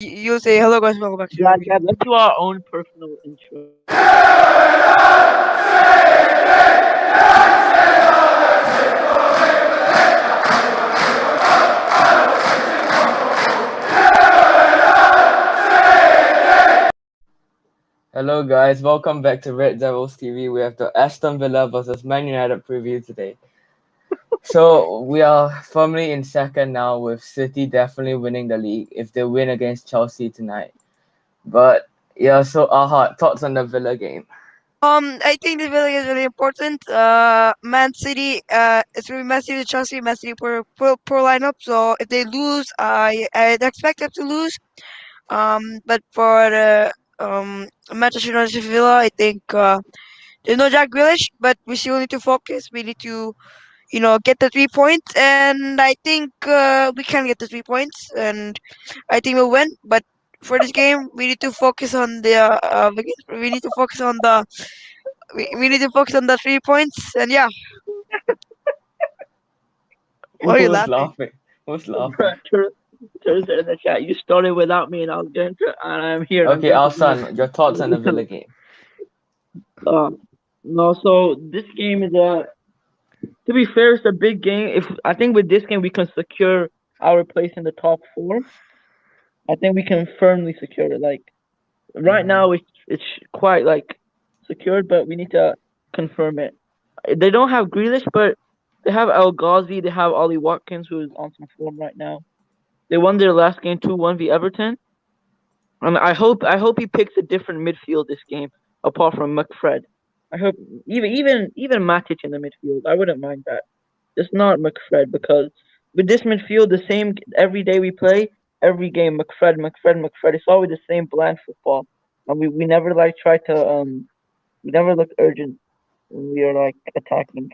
You say hello guys, welcome back to Yeah, your yeah, video. let's do our own personal intro. Hello guys, welcome back to Red Devils TV. We have the Aston Villa versus Man United preview today. So we are firmly in second now, with City definitely winning the league if they win against Chelsea tonight. But yeah, so Aha, thoughts on the Villa game? I think the Villa is really important. Man City, it's really Man City, Chelsea, Man City poor lineup. So if they lose, I'd expect them to lose. But for the Manchester United Villa, I think there's no Jack Grealish, but we still need to focus. We need to get the 3 points, and I think we can get the 3 points, and I think we'll win. But for this game, we need to focus on the we need to focus on the we need to focus on the 3 points, and yeah. Why are you Who's laughing? laughing? Who's laughing? Bruh, Tur said in the chat, you started without me and I was going to, and I'm here and I'm Okay, going to win. Alsan, your thoughts on the Villa game? No, so this game is to be fair, it's a big game. If I think with this game we can secure our place in the top four. I think we can firmly secure it. Like right Mm-hmm. now, it's quite like secured, but we need to confirm it. They don't have Grealish, but they have El Ghazi. They have Ollie Watkins, who is on some form right now. They won their last game 2-1 v Everton, and I hope he picks a different midfield this game apart from McFred. I hope even Matic in the midfield. I wouldn't mind that. Just not McFred because with this midfield, the same every day we play, every game McFred. It's always the same bland football, and we never like try to we never look urgent when we are like attacking.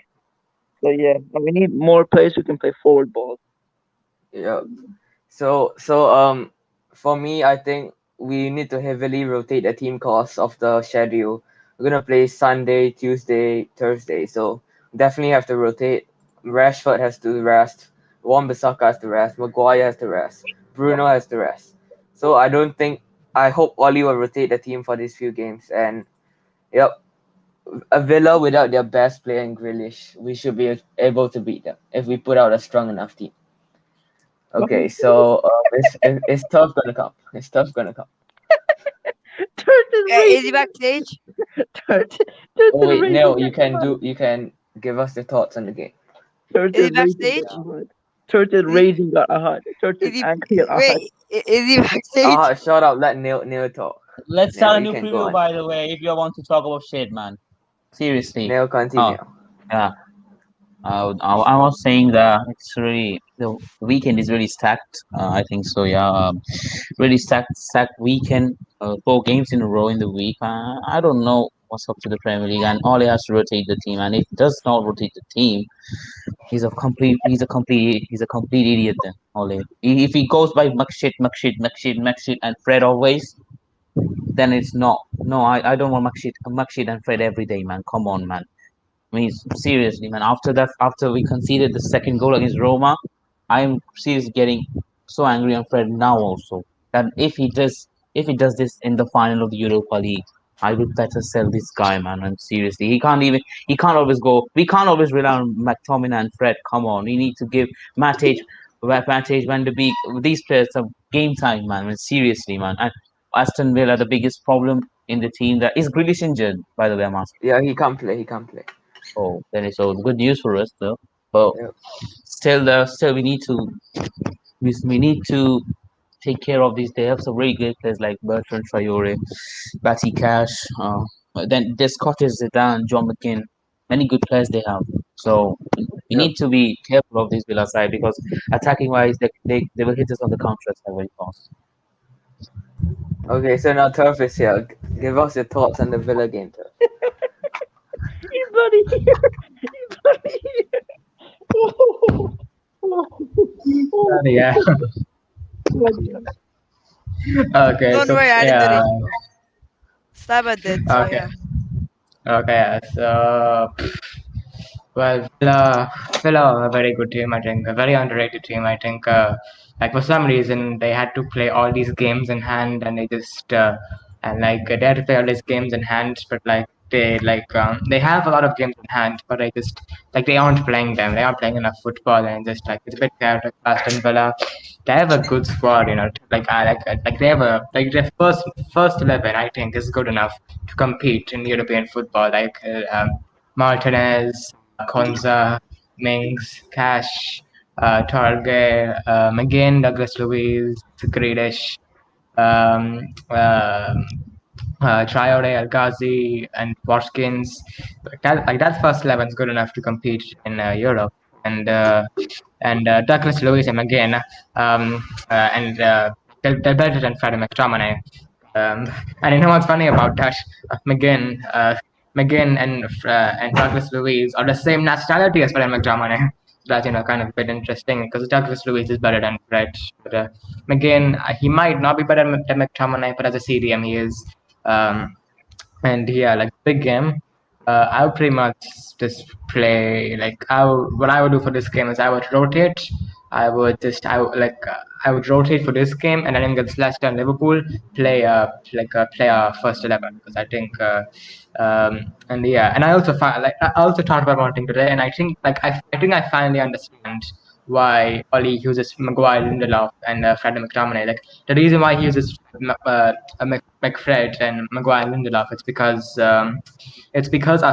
So yeah, and we need more players who can play forward ball. Yeah. So for me, I think we need to heavily rotate the team cost of the schedule. We're gonna play Sunday, Tuesday, Thursday, so definitely have to rotate. Rashford has to rest. Wan-Bissaka has to rest. Maguire has to rest. Bruno has to rest. So I don't think. I hope Oli will rotate the team for these few games. And yep, a Villa without their best player in Grealish, we should be able to beat them if we put out a strong enough team. Okay, so is tough gonna come. Is tough gonna come. Turret is Is he raising. backstage? Turret, Turret Oh is wait, raising Neil, you their can hand. do. You can give us your thoughts on the game. Turret Is is he raising backstage? their hand. Turret is Is raising their hand. Turret is is he angry at Ahad. wait? Is he backstage? Shut up. Let Neil talk. Let's Neil, start a you new can go preview, on. by the way, if you want to talk about shit, man. Seriously. Neil, Oh, continue. yeah. I was saying that it's really the weekend is really stacked. I think so. Yeah. Really stacked weekend. 4 games in a row in the week. I don't know what's up to the Premier League, and all he has to rotate the team, and if he does not rotate the team, he's a complete idiot. Then Ole, if he goes by muck shit, and Fred always, then it's not. No, I don't want muck shit and Fred every day, man. Come on, man. I mean, seriously, man. After we conceded the second goal against Roma, I'm seriously getting so angry on Fred now also. That if he does this in the final of the Europa League, I would better sell this guy, man. And seriously, he can't always go. We can't always rely on McTominay and Fred. Come on, we need to give Matic, Van de Beek, these players some game time, man. I mean, seriously, man. And Aston Villa, the biggest problem in the team that is Grealish injured. By the way, I'm asking. Yeah, he can't play. He can't play. Oh, then it's all good news for us, though. But Yep. still, we need to take care of these. They have some very great players like Bertrand Traore, Batty Cash. But then there's Scottish Zidane, John McGinn. Many good players they have. So we Yep. need to be careful of this Villa side because attacking wise, they will hit us on the counter attack very fast. Okay, so now Turf is here. Give us your thoughts on the Villa game, Turf. He's bloody here. He's bloody here. Oh, oh, Yeah. bloody hell. Okay. Don't So worry, I did the yeah. research. Saba did. So Okay. yeah. Okay. Yeah. So well, Villa are a very good team. I think a very underrated team. I think like for some reason they had to play all these games in hand, and they just and like they had to play all these games in hand, but like they have a lot of games in hand, but they just like they aren't playing them. They aren't playing enough football, and just like it's a bit chaotic. Aston Villa, they have a good squad, you know. Like I like they have a like their first 11, I think, is good enough to compete in European football. Like Martinez, Konza, Mings, Cash, Target, McGinn, Douglas Luiz, Grealish, um, um Traore, El Ghazi, and Watkins. Like that first 11 is good enough to compete in Europe. And Douglas Lewis and McGinn, and they're better than Freddie McTominay. And you know what's funny about that? McGinn, McGinn and Douglas Luiz are the same nationality as Freddie McTominay. That's kind of a bit interesting because Douglas Luiz is better than Fred. But McGinn, he might not be better than McTominay, but as a CDM he is. Um, and yeah, like big game. I would pretty much just play like what I would do for this game is I would rotate. I would rotate for this game, and then against Leicester and Liverpool play our first 11, because I think and yeah, and I also thought about one thing today, and I think I think I finally understand why Oli uses Maguire, Lindelof, and Fred McTominay. Like the reason why he uses McFred and Maguire, Lindelof, it's because our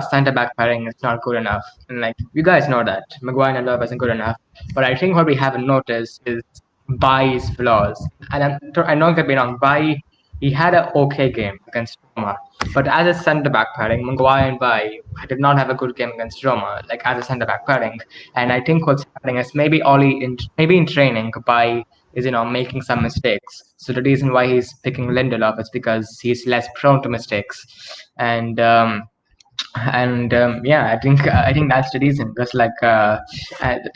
centre back pairing is not good enough, and like you guys know that Maguire and Lindelof isn't good enough. But I think what we haven't noticed is Bai's flaws. And I don't get me wrong, Bai, he had an okay game against Roma, but as a centre back pairing, Maguire and Bai did not have a good game against Roma, like as a centre back pairing. And I think what's happening is maybe in training, Bai is making some mistakes. So the reason why he's picking Lindelof is because he's less prone to mistakes, and yeah, I think that's the reason, because the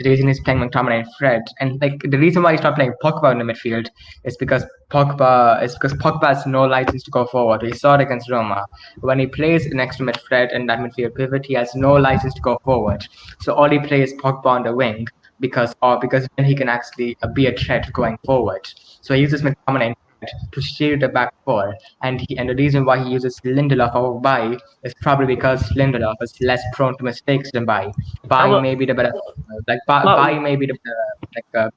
reason he's playing McTominay and Fred, and like the reason why he's not playing Pogba in the midfield is because Pogba has no license to go forward. We saw it against Roma. When he plays next to Fred in that midfield pivot, he has no license to go forward. So all he plays Pogba on the wing, because then he can actually be a threat going forward. So he uses McTominay to shield the back four, and the reason why he uses Lindelof over Bai is probably because Lindelof is less prone to mistakes than Bai. How Bai about may be the better, well, Bai may be the better,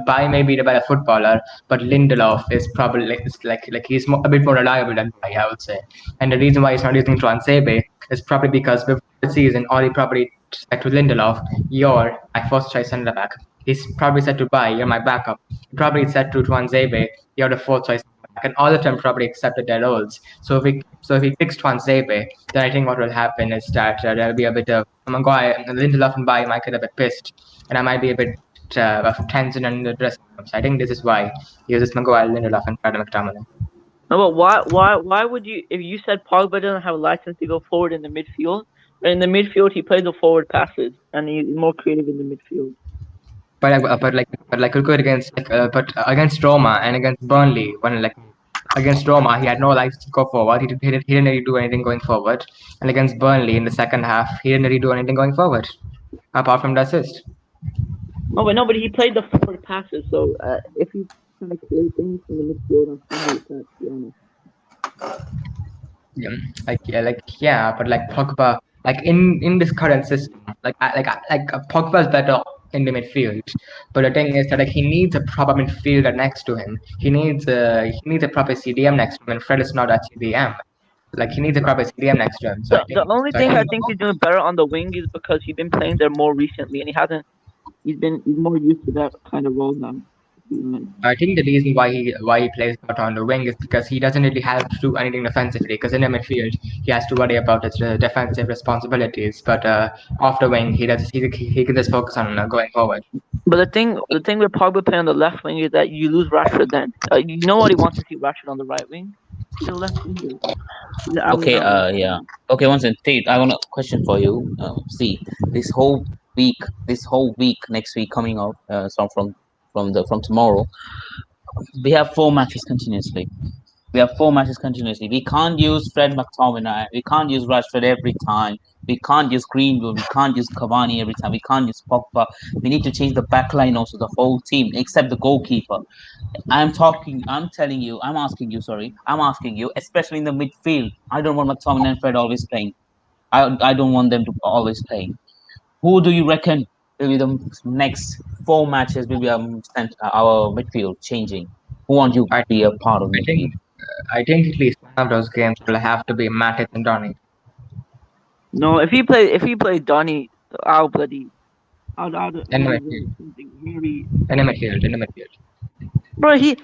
Bai may be the better footballer, but Lindelof is probably like he's a bit more reliable than Bai, I would say. And the reason why he's not using Tuanzebe is probably because before the season, Oli probably said to Lindelof, "You're my first choice centre back." He's probably said to Bai, "You're my backup." He probably said to Tuanzebe, "You're the fourth choice." And all of them probably accepted their roles. So if he picks Tuanzebe, then I think what will happen is that there'll be a bit of Maguire, Lindelof and Bai might get a bit pissed, and I might be a bit of tension in the dressing room. So I think this is why he uses Maguire, Lindelof, and Brad McTominay. no, but why would you, if you said Pogba doesn't have a license to go forward in the midfield, but in the midfield he plays the forward passes and he's more creative in the midfield. But look at against Roma and against Burnley, when against Roma he had no license to go forward. He didn't really do anything going forward, and against Burnley in the second half he didn't really do anything going forward, apart from the assist. No, but he played the forward passes. So if you kind of create things in the midfield, I'm fine with that. To be honest. Yeah, but like Pogba, like in this current system, Pogba is better in the midfield, but the thing is that like he needs a proper midfielder next to him. He needs a proper CDM next to him, and Fred is not a CDM. Like he needs a proper CDM next to him. The only thing I think he's doing better on the wing is because he's been playing there more recently, and he's more used to that kind of role now. I think the reason why he plays out on the wing is because he doesn't really have to do anything defensively. Because in the midfield, he has to worry about his defensive responsibilities. But off the wing, he can just focus on going forward. But the thing with Pogba playing on the left wing is that you lose Rashford. Then nobody wants to see Rashford on the right wing. He's a left winger. Okay, yeah. Okay, once again, Tate, I want a question for you. See, this whole week, next week coming up, so from tomorrow, we have 4 matches continuously. We have 4 matches continuously. We can't use Fred McTominay. We can't use Rashford every time. We can't use Greenwood. We can't use Cavani every time. We can't use Pogba. We need to change the backline also, the whole team, except the goalkeeper. I'm telling you, I'm asking you, sorry. I'm asking you, especially in the midfield. I don't want McTominay and Fred always playing. I don't want them to always playing. Who do you reckon will be the next 4 matches will be our midfield changing? Who want you to I be a part of the I think midfield? I think at least one of those games will have to be Matic and Donny No, if he played Donny, I'll bloody I'd in the really midfield. something very. In the midfield. Bro, he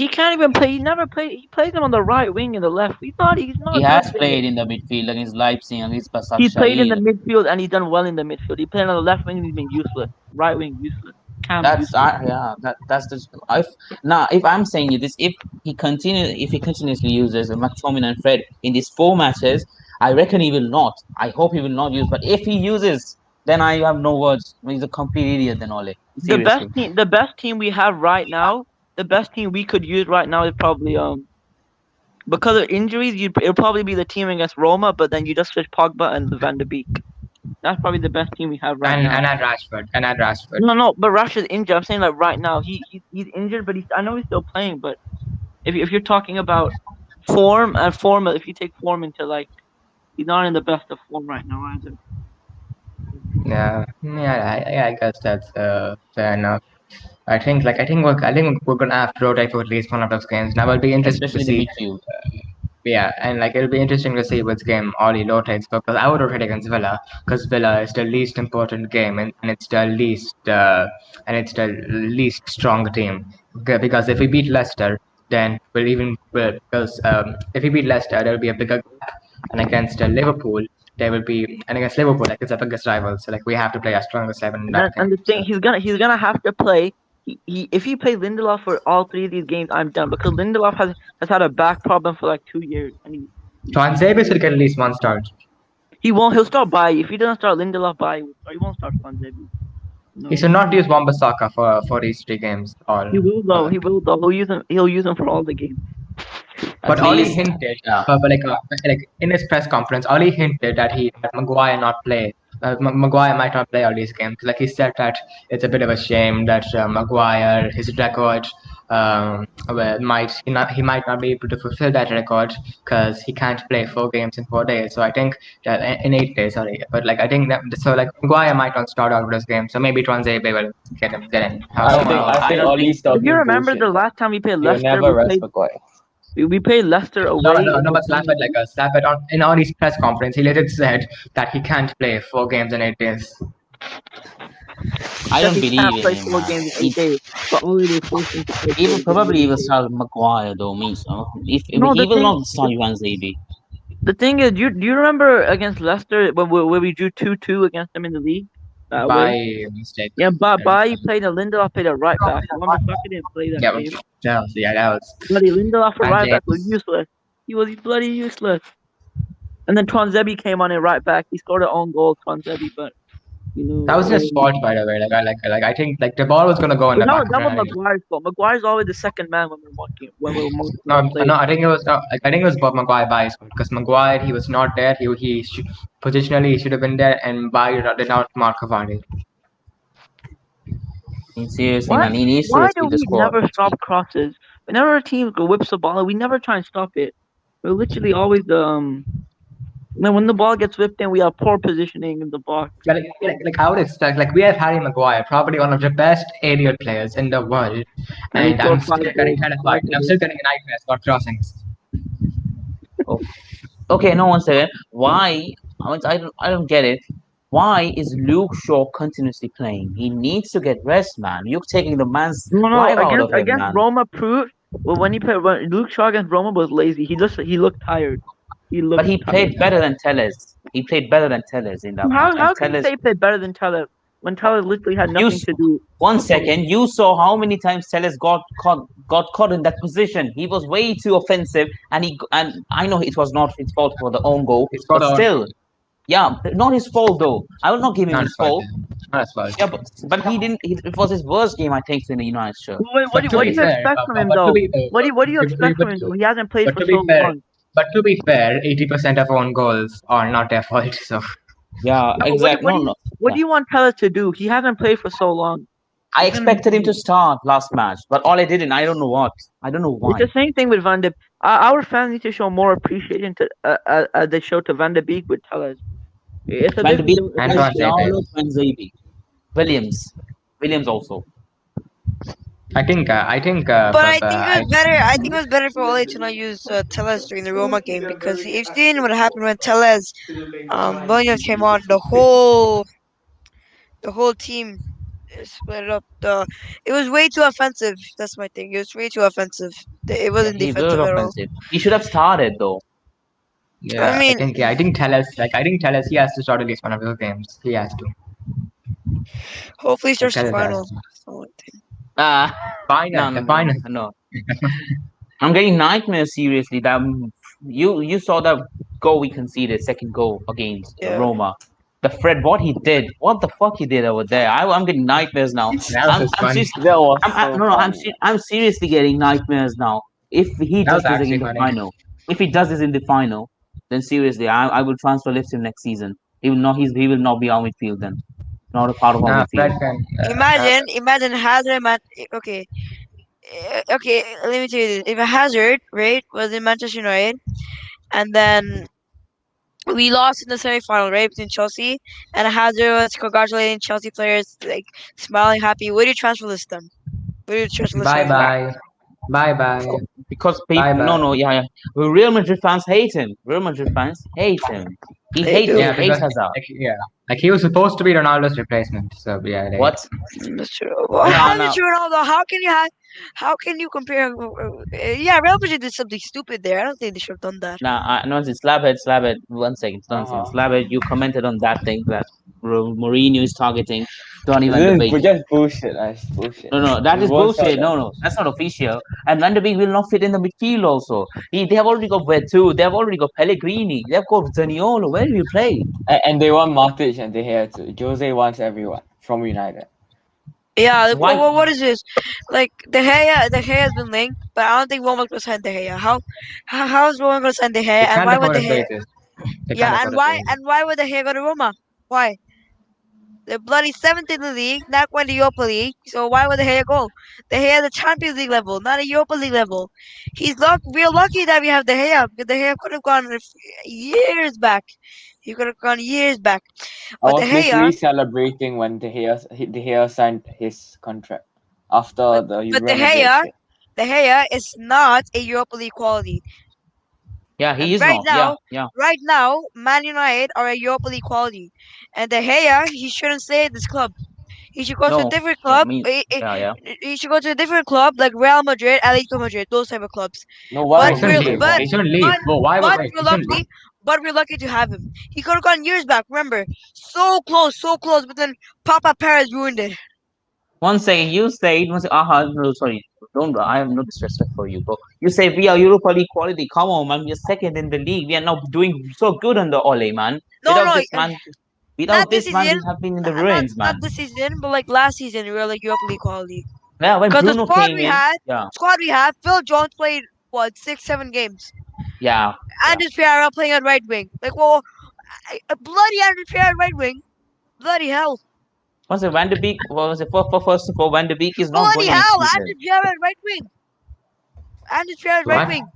can't even play. He never play. He plays him on the right wing and the left. He's He not good has there. played in the midfield against Leipzig and against He played in the Başakşehir. midfield and he's done well in the midfield. He played on the left wing and he's been useless. Right wing useless. Cam useless. Yeah, that's the if now if I'm saying you this if he continuously uses McTominay and Fred in these 4 matches, I reckon he will not. I hope he will not use. But if he uses, then I have no words. He's a complete idiot. Then Ole, seriously. The best team we have right now, the best team we could use right now is probably because of injuries, it'll probably be the team against Roma, but then you just switch Pogba and Van de Beek. That's probably the best team we have right And now. add Rashford. And add Rashford. No, but Rush is injured. I'm saying like right now, he's injured, but I know he's still playing. But if you're talking about form, if you take form into like, he's not in the best of form right now either. I guess that's fair enough. I think we're gonna have to rotate for at least one of those games. Now it'll be interesting to Especially the see. midfield. Yeah, and like it'll be interesting to see which game Ollie rotates because I would rotate against Villa because Villa is the least important game and it's the least strong team. Because if we beat Leicester, then because if we beat Leicester, there will be a bigger gap, and against Liverpool, there will be and against Liverpool, like it's our biggest rival, so like we have to play our strongest 11 in that And game. the thing So he's gonna have to play. If he plays Lindelof for all three of these games, I'm done because Lindelof has had a back problem for like 2 years, and Tuanzebe should get at least one start. he won't. He'll start by if he doesn't start Lindelof by. He won't start Swanzebe. No, He should not use Wan-Bissaka for these 3 games. he will though. He will though. He'll use him for all the games. But At Ollie least, hinted, yeah. like in his press conference, Ollie hinted that Maguire not play. Maguire might not play all these games. Like he said that it's a bit of a shame that Maguire, his record, he might not be able to fulfill that record because he can't play 4 games in 4 days. So I think that in 8 days, sorry. But like I think that so like Maguire might not start out for this game. So maybe Tuanzebe will get in. How's I that? think I I think don't think Ollie's If you talking remember bullshit. the last time we played He'll Leicester, never rest McCoy. we played Leicester No, away. no, no, but Slappert on in Ollie's press conference, he later said that he can't play 4 games in 8 days. I Said don't he can't believe in play him, four man. games in 8 days, but only will force him to play Even 4 games probably in he eight will days. start Maguire though. Means if No, he will not start Juan Zabi. the thing is, do you remember against Leicester when we drew 2-2 against them in the league that way? By mistake. Yeah, but played a Lindelof played a right back. Wan-Bissaka didn't play that Yeah, game. that was. Bloody Lindelof for And right back was James. useless. He was bloody useless. And then Tronzebi came on in right back. He scored an own goal, Tronzebi, but That was his fault, by the way. I think like the ball was gonna go in but the back of that the was net. Maguire's fault. Maguire's always the second man when we're marking plays. No, I think it was I think it was Bob Maguire by his fault because Maguire he was not there. Positionally he should have been there, and by did not mark Cavani. Seriously, Why man, he needs to why do respect the we squad. never stop crosses? Whenever a team whips the ball, we never try and stop it. We're literally always when the ball gets whipped in, we have poor positioning in the box. Like I would expect like we have Harry Maguire, probably one of the best aerial players in the world, And we and scored I'm still getting terrified. And I'm still getting nightmares about crossings. Oh, okay, no one said it. Why? I don't get it. Why is Luke Shaw continuously playing? He needs to get rest, man. You're taking the man's No, life out of him, against man. Roma proved when Luke Shaw against Roma was lazy. He looked tired. He looked But he tired. played better than Telles. He played better than Telles in that match. And How can you Telles, say he played better than Teller when Teller literally had you nothing to do? one second, you saw how many times Telles got caught in that position. He was way too offensive, and I know it was not his fault for the own goal, He scored but on. still, yeah, not his fault though. I will not give him Not his his fault. fault. Not his fault. Yeah, but he didn't. It was his worst game, I think, in the United shirt. Wait, But to what do be you Seriously. fair, expect from him but to though? be What do you but, expect from him though? He hasn't played but for to so be fair, long. 80% of own goals are not their fault. So Yeah, No, exact. No, no. what Yeah. do you want Tellez to do? He hasn't played for so long. I He's gonna be expected him to fine. start last match, but all I didn't. I don't know what. I don't know It's why. the same thing with Van de. Our fans need to show more appreciation to they show to Van de Beek with Tellez. It's a Van de difference Beek, if we Antoine see. Davis. Martial, Zabi, Williams, Williams also. I think But for I think it was better. I think it was better for Ole to not use Teles during the Roma game because you've seen what happened when Teles Williams came on. The whole team split it up. It was way too offensive. That's my thing. It was way too offensive. It Yeah, wasn't he very defensive at all. offensive. He should have started though. I yeah, mean, I think I think Tellez he has to start at least one of his games. He has to. hopefully he Like starts the Tellez has final. to. That's the only thing. Ah, Final, no, no, the no, final. no. I'm getting nightmares seriously. That you saw the goal we conceded, second goal against Yeah. Roma. The Fred, what he did, what the fuck he did over there. I'm getting nightmares now. That was just I'm funny. serious. That was No, so no, funny. I'm seriously getting nightmares now. If he That does was this actually again in the funny. final, if he does this in the final, then seriously, I will transfer lift him next season. He will not be our midfield then, not a part of our Fred midfield. can. Imagine Hazard. Okay, okay. Let me tell you this: if a Hazard, right, was in Manchester United, and then we lost in the semi-final, right, between Chelsea, and Hazard was congratulating Chelsea players, like smiling, happy. Where do you transfer list them? Where do you transfer list Bye Hazard? bye. Bye Of bye. course, because Bye people, no, bye. no, yeah, yeah. Well, Real Madrid fans hate him. Real Madrid fans hate him. They He do. Yeah, hates because Hazard. like he was supposed to be Ronaldo's replacement. So yeah, like What? Mr. Well, No, how no. Mr. Ronaldo? How can you have? How can you compare? Yeah, Real Madrid did something stupid there. I don't think they should have done that. Nah, nonsense. Slabhead, Slabhead. 1 second, nonsense. Uh-huh. Slabhead, you commented on that thing that Mourinho is targeting Donny van de This Beek. is just bullshit. That's bullshit. No, no, that It is was not bullshit. that. No, no, that's not official. And Van de Beek will not fit in the midfield also. They have already got Vetu. They have already got Pellegrini. They have got Zaniolo. Where do you play? And they want Matic and De Gea too. Jose wants everyone from United. Yeah, like, Why? what is this? Like the Gea has been linked, but I don't think Roma's gonna sign the Gea. How is Roma gonna sign the Gea? they And can't why would afford the his Gea? wages. They can't Yeah, afford his wages. and why would the Gea go to Roma? Why? They're bloody seventh in the league, not going to Europa League. So why would the Gea go? The Gea the Champions League level, not a Europa League level. We're lucky that we have the Gea because the Gea could have gone years back. He could have gone years back. I But the was Gea, literally celebrating when De Gea signed his contract after but the but Real Madrid shit. The Gea is not a Europa League quality. Yeah, he And is not. Yeah, yeah. right now, Man United are a Europa League quality. And De Gea, he shouldn't stay at this club. He should go to a No, different yeah, club. me. Yeah, yeah. He should go to a different club like Real Madrid, Atletico Madrid, those type of clubs. No, No, why But he would he shouldn't we're stay? leave. Why? He shouldn't leave. but Whoa, why? but Wait, we're he shouldn't lucky. leave. But we're lucky to have him. He could have gone years back. Remember, so close. But then Papa Perez ruined it. 1 second, you said, no, sorry, don't, I have no disrespect for you, bro. You say we are Europa League quality. Come on, man, we are second in the league. We are now doing so good on the Ole, man. No, Without no, this man, not without this this man, season. we have been in the Not ruins, not man. this season, but like last season, we were like Europa League quality. Yeah, when Because the Bruno came in, yeah, Phil Jones played what 6, 7 games. yeah, yeah. Andres Pereira playing on right wing. Like, well, a bloody Andres Pereira right wing. Bloody hell. Once Van de Beek, what was it? First of all, Van de Beek is not Bloody going next hell. season. Andres Pereira right wing. Andres Pereira right What? wing.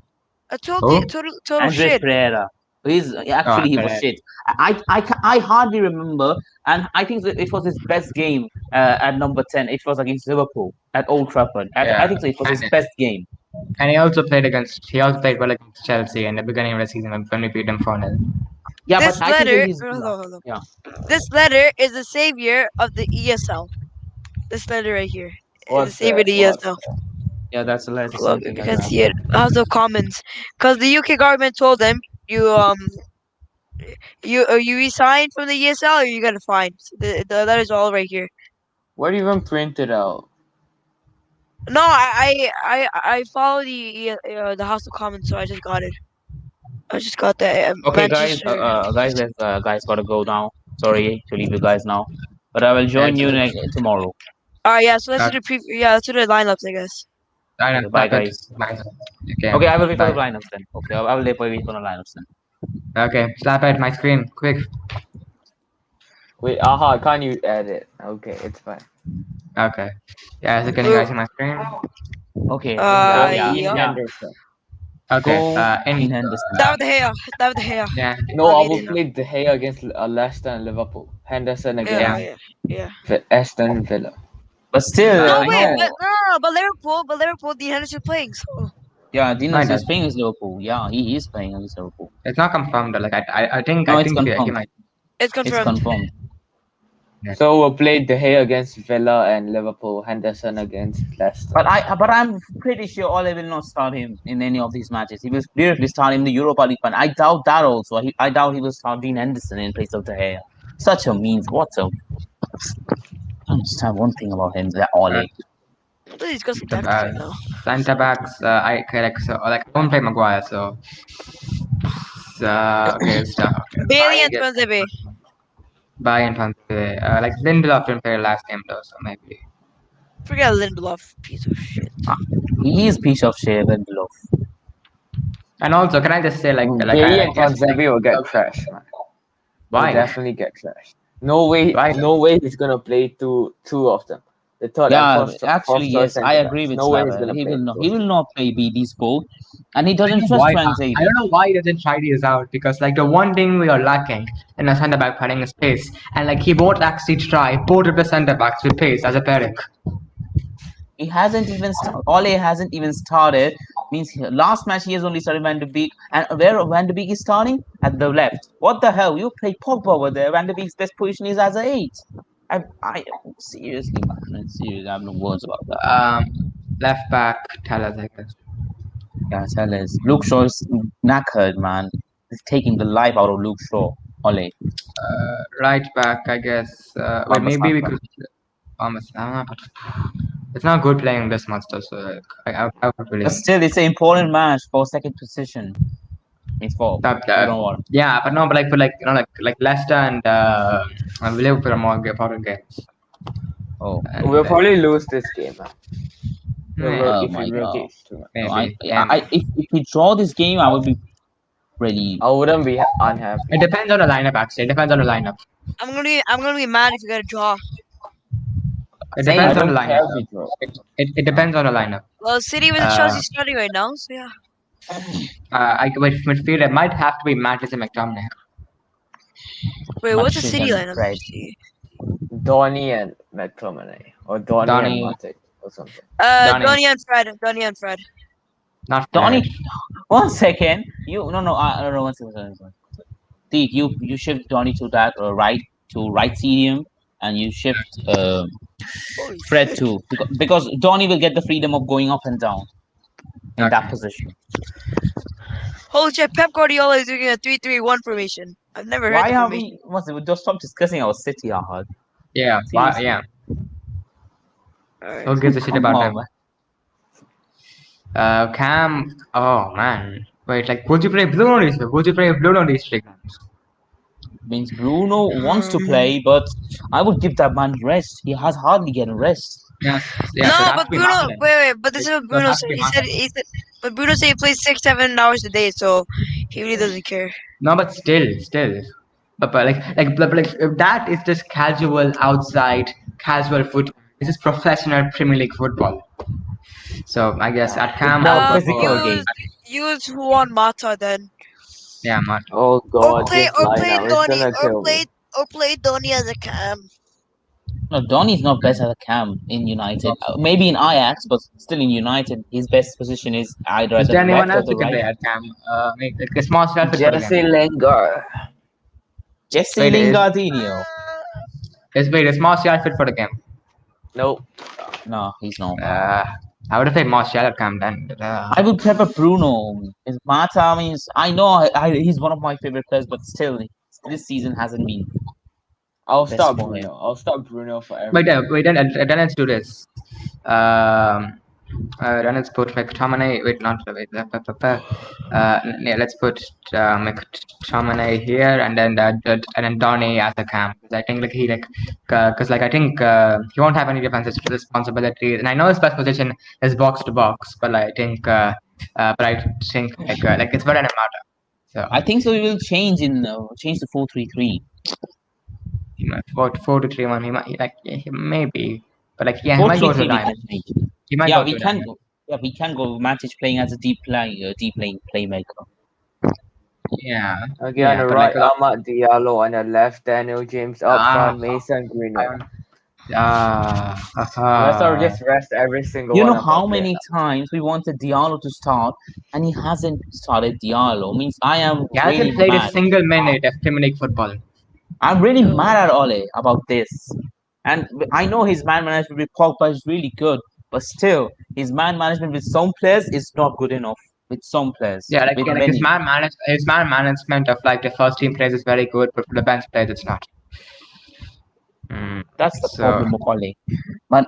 A total, Who? total Andres shit. Pereira. He's Oh, actually he was Perez. shit. I hardly remember, and I think that it was his best game at number 10. It was against Liverpool at Old Trafford. I Yeah, think so. It was his and best game. he also played well against Chelsea in the beginning of the season when we beat them 4-0. Yeah, but This I think that letter, he's hold yeah, on, hold on. yeah. This letter is the savior of the ESL. This letter right here is the What's savior of that? the What's ESL. that? That's the Look, same if thing you as can that. see it, House of Commons, because the UK government told them you resign from the ESL or you got a fine. So the letter's all right here. What even printed out? No, I follow the House of Commons, so I just got it. I just got the Okay, guys, Manchester. guys, guys, gotta go now. Sorry to leave you guys now. But I will join Let's you tomorrow. Alright, yeah. So let's do uh, the yeah. Let's do the lineups, I guess. try and Okay, bye clap it. guys. Nice. Okay, Okay, I will wait for the bye. lineups then. Okay, I will wait for the lineups then. Okay, slap at my screen, quick. Wait, aha, can't you add it? Okay, it's fine. Okay. Yeah, so can you Wait, guys see my screen? Okay, Yeah, yeah, Dean yeah. yeah. Henderson. Okay. Go In in Henderson. David De Gea. David De Gea. yeah, No, I will Already. play De Gea against Leicester and Liverpool. Henderson Yeah, yeah. against yeah, yeah. Aston Villa. But still, No, wait, Yeah. but no. no, but Liverpool, Dean Henderson playing. So Yeah, Dean No, it Henderson is does. playing against Liverpool. Yeah, he is playing against Liverpool. It's not confirmed. Like No, I it's think he confirmed. might. it's It's confirmed. confirmed. Yeah. So we'll play De Gea against Villa and Liverpool. Henderson against Leicester. But I'm pretty sure Ole will not start him in any of these matches. He will clearly start him in the Europa League, but I doubt that also. I doubt he will start Dean Henderson in place of De Gea. Such a means. What a. I understand one thing about him, that Ole. He's got some The tactics right now. center backs. I correct. So like I won't play Maguire. So okay, start. Okay, Bailey I and get Tuanzebe. buy and like Lindelof didn't play last game though, so maybe. Forget Lindelof, piece of shit. He is piece of shit and below. And also, can I just say Bailey I and guess Tuanzebe will get trashed, man. They'll why? definitely get trashed. No way, Why? no way he's gonna play two of them. The third and Yeah, fourth actually, choice yes, I centre agree backs. with No way he's Slava. gonna He play will not. two He of will them. not play BD's goal, and he I don't doesn't know trust why. I Transabi. don't know why he doesn't try these out because like the one thing we are lacking in a centre back pairing is pace, and like he won't actually try both of the centre backs with pace as a pairing. He hasn't even Ole hasn't even started. Means last match he has only started Van de Beek, and where Van de Beek is starting at the left. What the hell? You play Pogba over there. Van de Beek's best position is as a 8. I seriously, man. Seriously, I have no words about that. Left back, tell us I guess. Yeah, tell us. Luke Shaw is knackered, man. He's taking the life out of Luke Shaw. Ole. Right back, I guess. Wait, maybe we Wan-Bissaka. could. But it's not good playing this much though. So like, I would really. But still, it's an important match for second position. It's for you know what? Yeah, but no, but like like Leicester and Liverpool are more important games. Oh, And We'll probably lose this game, man. oh If my he god. rotates too much. No, maybe. if we draw this game, I would be really. I wouldn't be unhappy. It depends on the lineup. Actually, it depends on the lineup. I'm gonna be mad if you get a draw. It Same. I depends on the don't care lineup. if we draw. It depends on the lineup. Well, City with Chelsea starting right now, so yeah. I with midfield, it might have to be Mattis and McTominay. Wait, what's the Shit City and lineup? Fred. See. Donny and McTominay or Donny and Donny, Matic or something. Donny, Donny and Fred. Donny and Fred. not Donny, Fred. 1 second. You no. I don't know. 1 second. 1 second. See, you shift Donny to that right CDM, and you shift Holy Fred shit. too, because Donny will get the freedom of going up and down in that Okay. position. Holy shit, Pep Guardiola is doing a 3-3-1 formation. I've never heard the Why are formation. we just stop discussing our City, Ahad? Yeah, Seriously. yeah. Alright. Who gives a shit Come about on, them? man. Cam. Oh man. Wait, like would you play Bruno this week? Would you play Bruno these 3 games? Means Bruno wants to Um, play, but I would give that man rest. He has hardly getting rest. Yes. Yeah. So it No, has but to be Bruno. Martinez. Wait. But this is what So it Bruno has said. to be He said. Martinez. He said. But Bruno said he plays 6-7 hours a day, so he really doesn't care. No, but still. But like that is just casual outside casual football. This is professional Premier League football. So I guess at Cam, more I'll go physical for game. Use Juan Mata then, yeah, Martin. Oh or god, play this or play lineup is Donny gonna kill me. or play Donny as a cam. No, Donny's not best as a cam in United. Maybe in Ajax, but still in United, his best position is either Is at the there anyone left or else the who can right. play at Cam? Like a small self for the Jesse game. Lingard. Jesse Wait, Lingardinho. is Martial fit for the game? Nope. No, he's not. I would have played Martial at Cam then. I would prefer Bruno. Mata means I know he's one of my favorite players, but still, this season hasn't been. I'll Best start for Bruno. him. I'll start Bruno for every. Wait, then let's do this. Then let's put McTominay. Wait, not wait. Yeah, let's put McTominay here, and then and then Donny as a cam. 'Cause I think like he like, because like I think he won't have any defensive responsibilities. And I know his best position is box to box, but but I think like it's better than Mata. So I think so. We will change to 4-3-3. he might 4-2-3-1. He might like maybe, but like yeah, he Four might three go to a three we diamond. can change. He might Yeah, go to we a can diamond. go. Yeah, we can go. Matic playing as a deep playing playmaker. Yeah, Okay, on yeah, the but like right, Ahmad Diallo. On the left, Daniel James up ah, front, Mason Greenwood. I Let's all haha. just rest every single You one know of our how players. many times we wanted Diallo to start, and he hasn't started Diallo. Means I am He really hasn't played a mad. single minute of Premier League football. I'm really Oh. mad at Ole about this. And I know his man management with Pogba is really good, but still, his man management with some players is not good enough. With some players, with Yeah, like many. his man management of like the first team players is very good, but for the bench players it's not. Mm. That's the So problem of Ole. But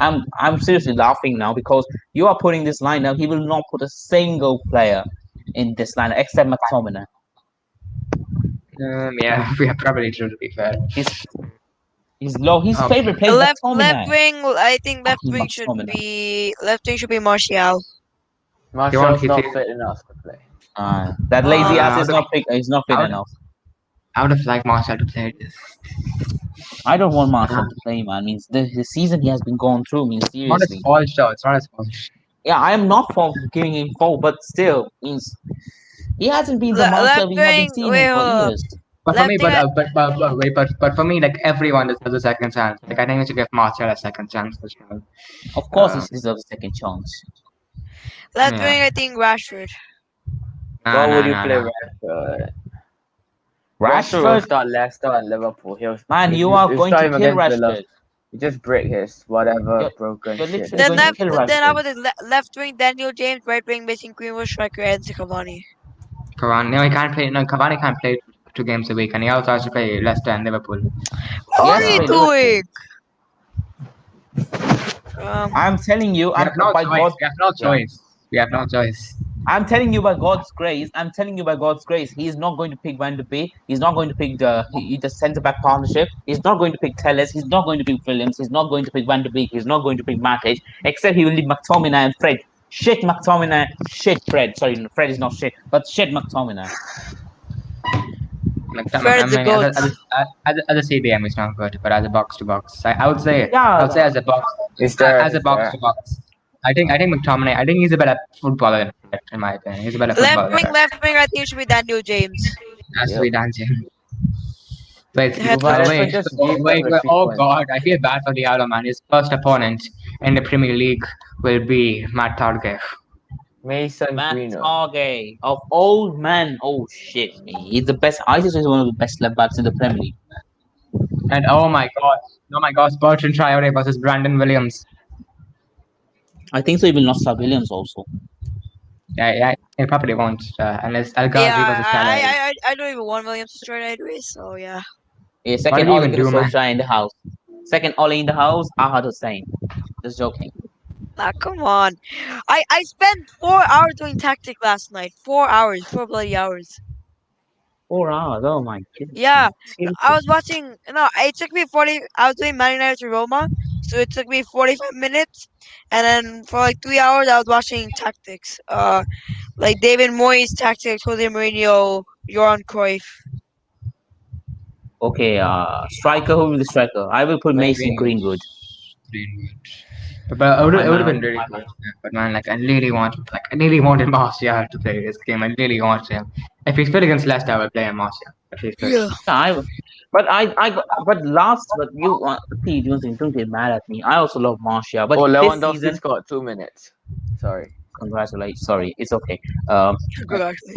I'm seriously laughing now because you are putting this lineup. He will not put a single player in this lineup except McTominay. yeah, we are probably true to be fair. His his Um, favorite player is Left McTominay. wing. I think Fucking McTominay. left wing should be Martial. he won't. Martial's He not feels fit enough to play. That lazy ass Um, is not fit. Is not I fit would enough. I would have liked Martial to play this. I don't want I don't Martial know. to play, man. Means the season he has been going through. Means Not his seriously. fault, though. It's not his fault. Yeah, I am not for giving him fault, but still means he hasn't been the Martial left we have been wing. seeing him Wait, for hold up. years. But for Left me, wing. wait, but for me, like everyone deserves a second chance. Like I think we should give Martial a second chance for sure. Of course, he Um, deserves a second chance. Left yeah. wing. I think Rashford. Nah, Why would nah, you nah, play nah. Rashford? Rashford will Rashford, start Leicester and Liverpool. man, you are He'll going start to him kill against Villa. Rashford. He just break his whatever You're, broken you're shit literally that Then he going to needs left. kill to fix. Then how Rashford. about the left wing? Daniel James. Right wing. Mason Greenwood. Striker Edson Cavani. Cavani, no, he can't play. No, Cavani can't play 2 games a week, and he also has to play Leicester and Liverpool. What He are has to you play So Liverpool. doing? Um. I'm telling you, we I'm have no by choice. God. We have no Yeah, choice. We have no choice. I'm telling you by God's grace. I'm telling you by God's grace. He's not going to pick Van de Beek. He's not going to pick the centre back partnership. He's not going to pick Telles. He's not going to pick Williams. He's not going to pick Van de Beek. He's not going to pick Matic. Except he will leave McTominay and Fred. Shit, McTominay. Shit, Fred. Sorry, Fred is not shit, but shit, McTominay. Like, Fred I the mean, goat. as a CDM, it's not good, but as a box to box, I Yeah, would say as a box, It's as a box there. to box. I think McTominay. I think he's a better footballer than Fred, in my opinion. He's a better Left footballer than wing. Fred. Left wing. I think it should be Daniel James. Has to Yep. be dancing. Wait, Head But let's coach. wait, just give them the oh sequence. God, I feel bad for the other man. His first opponent in the Premier League will be Matt Targett. Mason Matt Greenwood. Target of old man. Oh shit, me. He's the best. I think he's one of the best left backs in the Premier League. And oh my God, Bertrand Traore versus Brandon Williams. I think so. He will not start Williams also. Yeah, he probably won't unless El Yeah, Ghazi versus Tele. I don't even want Williams to start anyway. So yeah. Yeah, What second did he Ole even Gunnar do, man? Solskjaer in the house. Second Ole in the house. Ahad Hussein. Just joking. Ah, come on. I spent 4 hours doing tactic last night. 4 hours. 4 bloody hours. 4 hours. Oh my goodness, Yeah, man. I Seriously. was watching. No, it took me 40. I was doing Man United to Roma, so it took me 45 minutes, and then for like 3 hours I was watching tactics. Like David Moyes tactics, Jose Mourinho, Johan Cruyff. Okay. Striker. Who will be the striker? I will put Mason Greenwood. Greenwood. Greenwood. But My it would have man. been really good. Yeah, but man, I really wanted Martial to play this game. I really wanted him. If he's fit against Leicester, I would play him Martial. If he's fit. Yeah. Yeah, but you see, don't get mad at me. I also love Martial, but Oh, this Lewandowski season, scored 2 minutes. Sorry. congratulations. Sorry, it's okay. Um, Congratulations.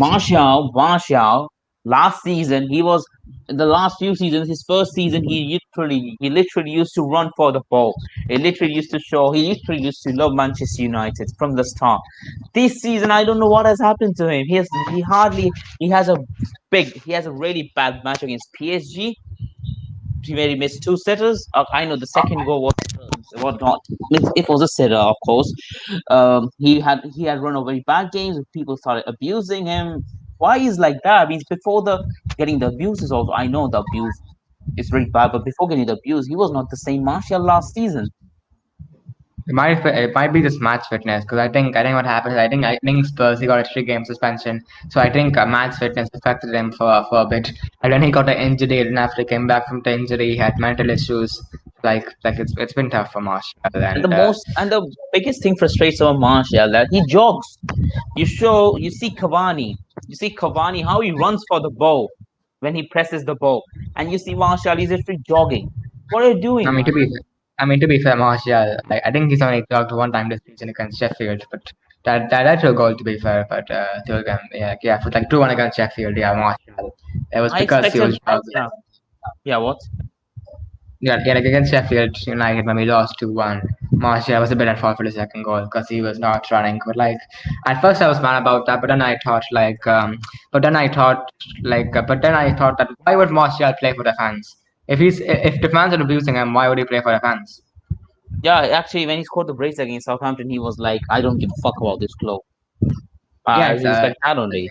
Martial. Last season, he was in the last few seasons. His first season, he literally used to run for the ball. He literally used to show. He literally used to love Manchester United from the start. This season, I don't know what has happened to him. He has a really bad match against PSG. He made missed two setters. I know the second goal was whatnot. Means it was a sitter, of course. He had run a very bad games. People started abusing him. Why is like that? Means before the getting the abuses also, I know the abuse is very bad, but before getting the abuse, he was not the same Martial last season. It might be just match fitness because I think what happened is I think Spurs he got a 3 game suspension, so I think match fitness affected him for a bit. And then he got an injury, and after he came back from the injury, he had mental issues. It's been tough for Martial, and And the biggest thing frustrates our Martial that he jogs. You see Cavani. You see Cavani how he runs for the ball when he presses the ball, and you see Martial is literally jogging. What are you I doing, mean to man? be I mean to be fair, Martial, like, I think he's only talked one time this season against Sheffield, but that's a goal to be fair. But to again, yeah, for like 2-1 against Sheffield, yeah, Martial. It was I because expect he him. was jogging. Yeah, yeah. What? Yeah, like against Sheffield United when we lost 2-1, Martial was a bit at fault for the second goal because he was not running. But like at first I was mad about that, but then I thought that why would Martial play for the fans? If the fans are abusing him, why would he play for the fans? Yeah, actually, when he scored the brace against Southampton, he was like, "I don't give a fuck about this club." Yeah, He was like that only.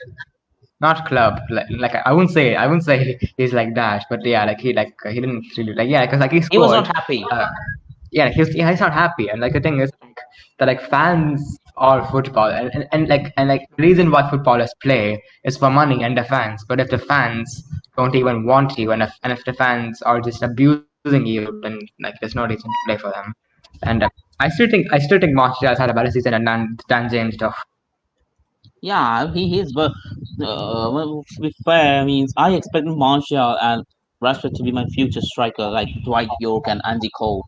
not club. Like I wouldn't say he's like that, but yeah, he didn't really like, yeah, because like he He was not scored. happy. Uh, yeah, he's not happy, and like the thing is like that like fans are football, and the reason why footballers play is for money and the fans. But if the fans don't even want you, and if the fans are just abusing you, then like there's no reason to play for them. And I still think Martial has had a better season than James though. Yeah, he is, but well, to be fair, I mean, I expect Martial and Rashford to be my future striker, like Dwight York and Andy Cole,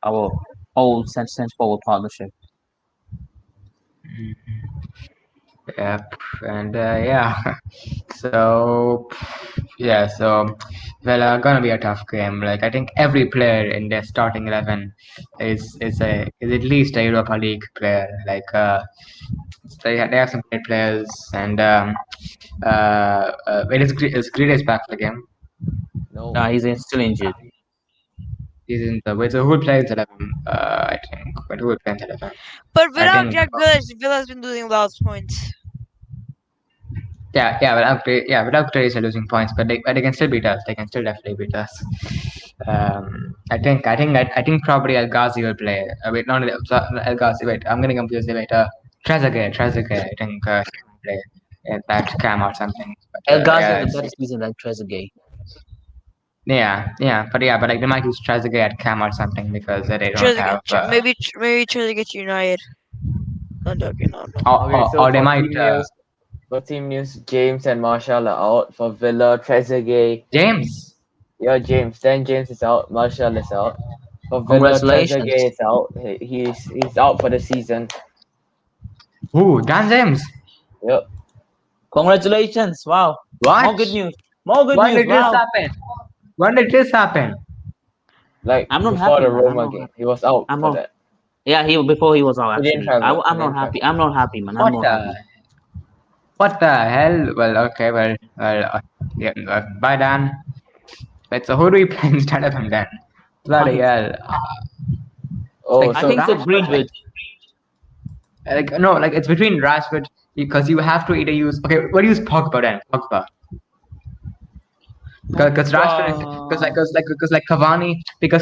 our whole sense forward partnership. Yep, and yeah, so yeah, so well, gonna be a tough game. Like I think every player in their starting 11 is at least a Europa League player. Like they have some great players, and is Grealish back for the game? No. Yeah, he's still injured. He's in the wait. So who plays 11? I think. But who plays 11? But I without think. Jack Grealish, Villa's been losing a lot of points. Without Grace are losing points, but they can still beat us. They can still definitely beat us. I think probably El Ghazi will play. Wait, not El Ghazi. Wait, I'm getting confused. Wait, Trezeguet. I think he will play at that cam or something. But El Ghazi yeah, had a better season than Trezeguet. but like they might use Trezeguet at cam or something because they don't have. Maybe try to get United. I'm joking. No, no. Okay, so Or they for might. team news, James and Martial are out. For Villa, Trezeguet. James. Yeah, James. Then James is out. Martial is out. For Villa, Congratulations. Trezeguet is out. He's out for the season. Ooh, Dan James. Yep. Congratulations. Wow. What? More good news. More good When news. did this Wow. happen? When did this happen? Like I'm not before happy, the man. I'm Roma not game, happy. he was out I'm for not. that. Yeah, before he was out He didn't actually. travel. He I'm not didn't happy. travel. I'm not happy, man. I'm What not the happy. what the hell? Well, okay, yeah, bye Dan. Wait, so who do we play instead of him then? Bloody hell. Oh, I so think so. Rashford, Greenwood. like no, like it's between Rashford because you have to either use what do you use Pogba then? Pogba. Because Rashford, because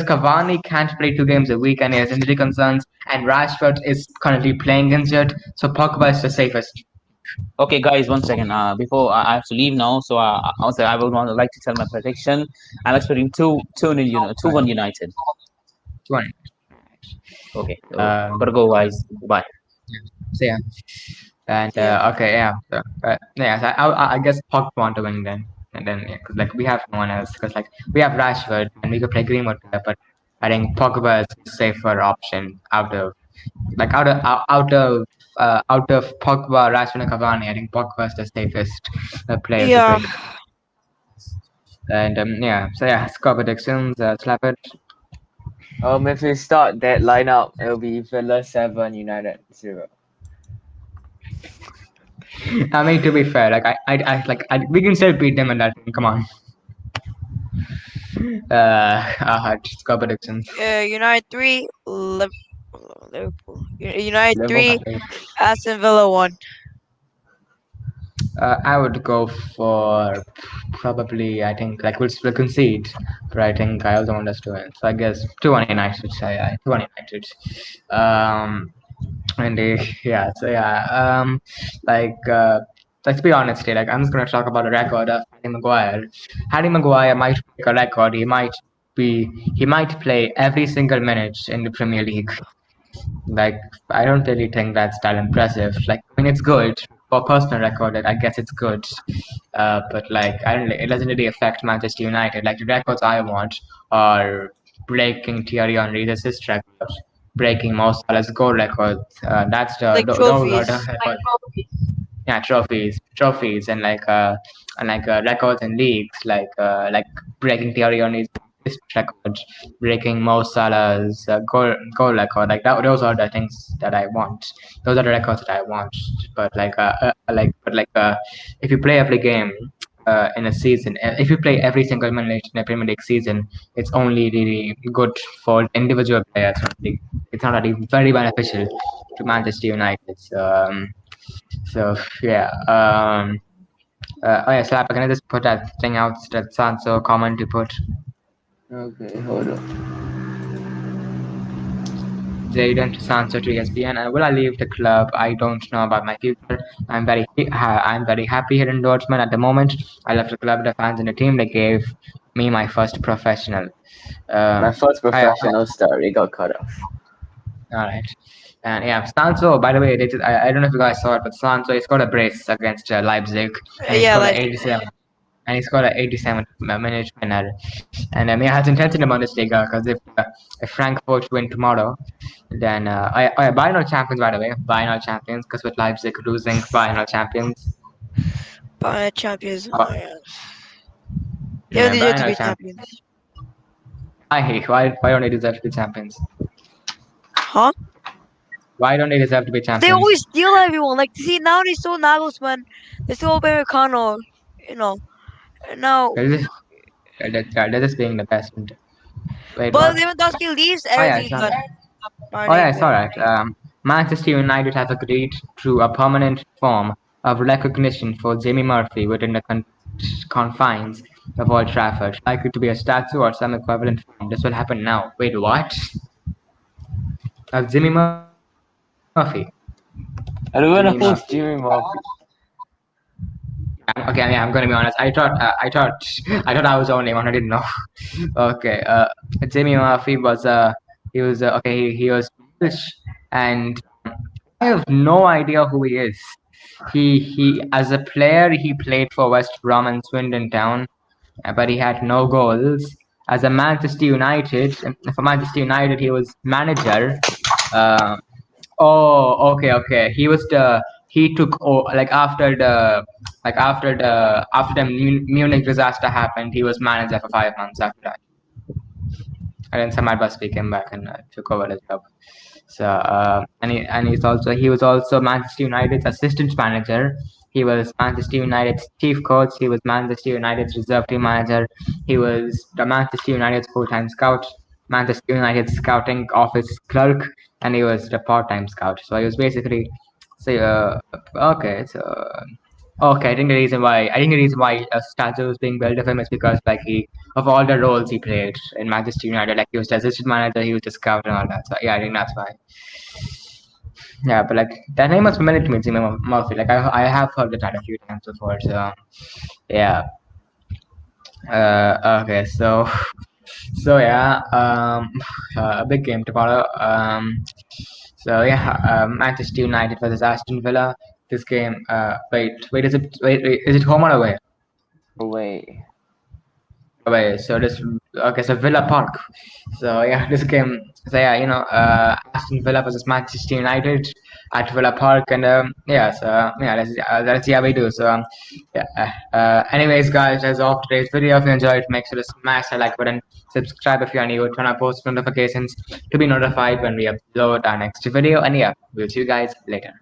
Cavani can't play 2 games a week and he has injury concerns, and Rashford is currently playing injured, so Pogba is the safest. Okay, guys, one second. Before I have to leave now, so also I would want to like to tell my prediction. I'm expecting 2-1 United. One. Okay, so Um, gotta go, guys. Bye. so yeah, and See ya. okay, yeah, so I guess Pogba want to win then, and then yeah, 'cause, like we have no one else because like we have Rashford and we could play Greenwood there, but I think Pogba is a safer option out of Pogba, Rashford, and Cavani. I think Pogba is the safest player to Yeah. bring. And yeah, so yeah, score predictions. Slap it. if we start that lineup, it'll be Villa 7, United 0. I mean, to be fair, like we can still beat them in that game. Come on. Score predictions. United 3, Liverpool. United Liverpool 3, probably. Aston Villa 1. I would go for probably. I think like we'll concede, but I think I also want us to win. So I guess 2-1 United. So yeah, 2-1 United. Um, and yeah, so yeah, like let's be honest here. Like I'm just gonna talk about the record of Harry Maguire. Harry Maguire might break a record. Be he might play every single minute in the Premier League. Like I don't really think that's that impressive. Like I mean, it's good for personal record. I guess it's good, but like I don't. It doesn't really affect Manchester United. Like the records I want are breaking Thierry Henry's assist record, breaking Mo Salah's goal record. That's Like those are trophies. the records. Yeah, trophies, and records in leagues, like breaking Thierry Henry's assist record, breaking Mo Salah's goal record. Like that, those are the things that I want. Those are the records that I want. But if you play every game in a season, if you play every single minute in a Premier League season, it's only really good for individual players. It's not really very beneficial to Manchester United. So yeah. Oh yeah, Slap. Can I just put that thing out that Sanso comment to put? Okay, hold on. Jayden to Sanso to ESPN. And will I leave the club? I don't know about my future. I'm very happy here in Dortmund at the moment. I left the club, the fans, and the team. They gave me my first professional. My first Yeah, professional star, it got cut off. all right. And yeah, Sanso. By the way, I don't know if you guys saw it, but Sanso he scored a brace against Leipzig, and he Yeah, scored an like 87. And he scored an 87 minute winner. And he has intention in Bundesliga because if Frankfurt win tomorrow, then Bayern are champions, by the way. Bayern are champions because with Leipzig losing, Bayern are champions. champions. Uh, They don't yeah, deserve Bayern to are be champions. champions. Why don't they deserve to be champions? Huh? Why don't they deserve to be They champions? always steal everyone. Like, see, now they stole Nagelsmann. They stole Upamecano. You know. And now, They're just, they're just being the best. Wait, but what? Lewandowski leaves, Oh yeah, everything's done. Oh yeah, Darn it's alright. Manchester United has agreed to a permanent form of recognition for Jamie Murphy within the confines of Old Trafford, likely to be a statue or some equivalent form. This will happen now. Wait, what? Of Jimmy Murphy. I don't Jimmy know who's Murphy. Jimmy Murphy. Okay, yeah, I'm gonna be honest. I thought I was the only one. I didn't know. Okay, Jimmy Murphy was okay. He was Welsh, and I have no idea who he is. He as a player he played for West Brom and Swindon Town, but he had no goals. As a Manchester United, for Manchester United he was manager. Uh, oh, okay. He took like after the Munich disaster happened, he was manager for 5 months after that. And then Samad Basri came back and took over the job. So he was also Manchester United's assistant manager. He was Manchester United's chief coach. He was Manchester United's reserve team manager. He was the Manchester United's full-time scout, Manchester United's scouting office clerk, and he was the part-time scout. So he was basically so okay. So okay, I think the reason why a statue is being built of him is because like he of all the roles he played in Manchester United, like he was the assistant manager, he was the scout and all that. So yeah, I think that's why. Yeah, but like that name was familiar to me, Jimmy Murphy. Like I have heard that a few times before. So yeah. Okay, so yeah, a big game tomorrow. So yeah, Manchester United versus Aston Villa. This game. Wait, is it home or away? Away. Away. So this. Okay, so Villa Park. So yeah, this game. So yeah, Aston Villa versus Manchester United at Villa Park, and yeah, so yeah, let's see how we do. So yeah. Anyways, guys, that's all for today's video. If you enjoyed, make sure to smash the like button, subscribe if you're new, turn on post notifications to be notified when we upload our next video, and yeah, we'll see you guys later.